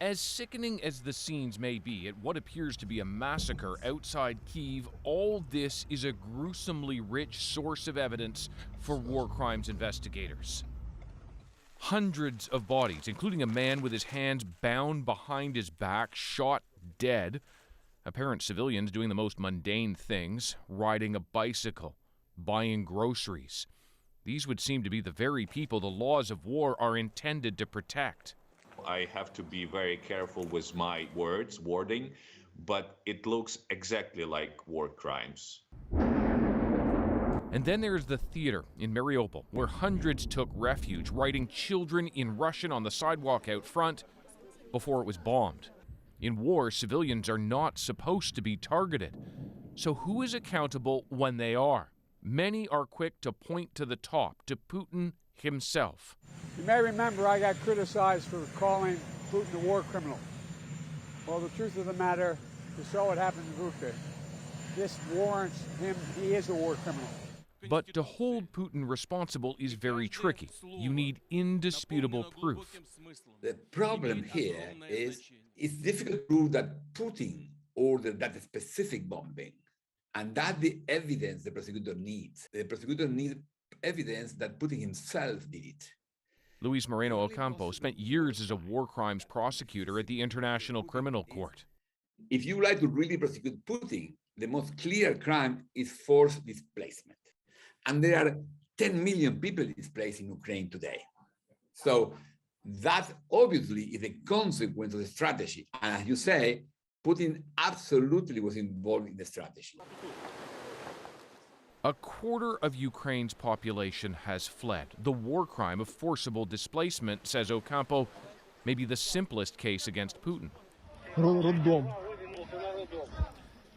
As sickening as the scenes may be at what appears to be a massacre outside Kyiv, all this is a gruesomely rich source of evidence for war crimes investigators. Hundreds of bodies, including a man with his hands bound behind his back, shot dead. Apparent civilians doing the most mundane things, riding a bicycle, buying groceries. These would seem to be the very people the laws of war are intended to protect. I have to be very careful with my wording, but it looks exactly like war crimes. And then there's the theater in Mariupol, where hundreds took refuge, writing children in Russian on the sidewalk out front before it was bombed. In war, civilians are not supposed to be targeted. So who is accountable when they are? Many are quick to point to the top, to Putin himself. You may remember I got criticized for calling Putin a war criminal. Well, the truth of the matter, you saw what happened in Bucha. This warrants him, he is a war criminal. But to hold Putin responsible is very tricky. You need indisputable proof. The problem here is it's difficult to prove that Putin ordered that specific bombing, and that's the evidence the prosecutor needs. The prosecutor needs evidence that Putin himself did it. Luis Moreno Ocampo spent years as a war crimes prosecutor at the International Criminal Court. If you like to really prosecute Putin, the most clear crime is forced displacement. And there are 10 million people displaced in Ukraine today. So that obviously is a consequence of the strategy. And as you say, Putin absolutely was involved in the strategy. A quarter of Ukraine's population has fled. The war crime of forcible displacement, says Ocampo, may be the simplest case against Putin.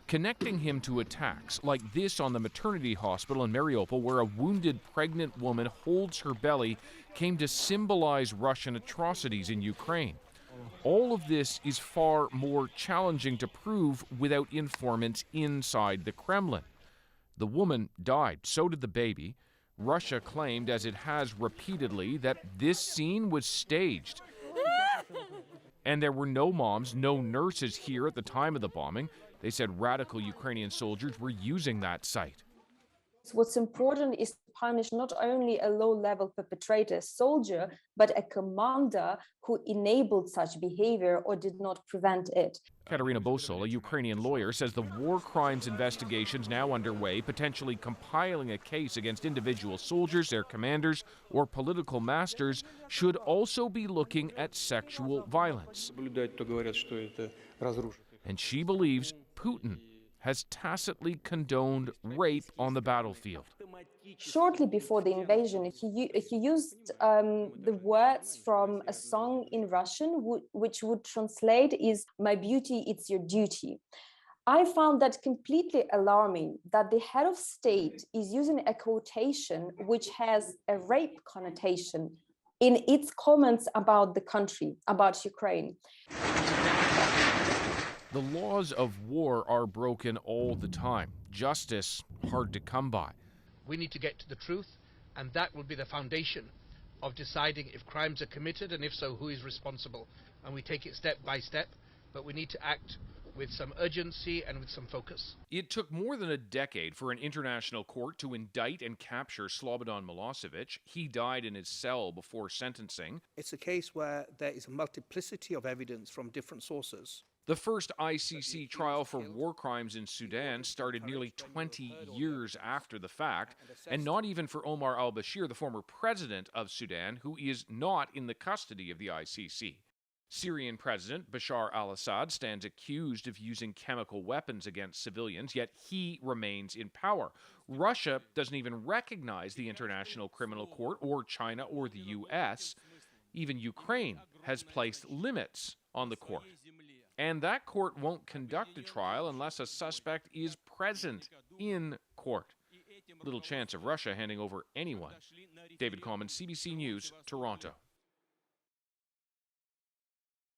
Connecting him to attacks like this on the maternity hospital in Mariupol, where a wounded pregnant woman holds her belly, came to symbolize Russian atrocities in Ukraine. All of this is far more challenging to prove without informants inside the Kremlin. The woman died, so did the baby. Russia claimed, as it has repeatedly, that this scene was staged. And there were no moms, no nurses here at the time of the bombing. They said radical Ukrainian soldiers were using that site. What's important is to punish not only a low-level perpetrator, soldier, but a commander who enabled such behavior or did not prevent it. Katerina Bosol, a Ukrainian lawyer, says the war crimes investigations now underway, potentially compiling a case against individual soldiers, their commanders, or political masters, should also be looking at sexual violence. And she believes Putin has tacitly condoned rape on the battlefield. Shortly before the invasion, he used the words from a song in Russian, which would translate is "My beauty, it's your duty." I found that completely alarming, that the head of state is using a quotation which has a rape connotation in its comments about the country, about Ukraine. The laws of war are broken all the time. Justice hard to come by. We need to get to the truth, and that will be the foundation of deciding if crimes are committed, and if so, who is responsible. And we take it step by step, but we need to act with some urgency and with some focus. It took more than a decade for an international court to indict and capture Slobodan Milosevic. He died in his cell before sentencing. It's a case where there is a multiplicity of evidence from different sources. The first ICC trial for war crimes in Sudan started nearly 20 years after the fact, and not even for Omar al-Bashir, the former president of Sudan, who is not in the custody of the ICC. Syrian President Bashar al-Assad stands accused of using chemical weapons against civilians, yet he remains in power. Russia doesn't even recognize the International Criminal Court or China or the U.S. Even Ukraine has placed limits on the court. And that court won't conduct a trial unless a suspect is present in court. Little chance of Russia handing over anyone. David Coleman, CBC News, Toronto.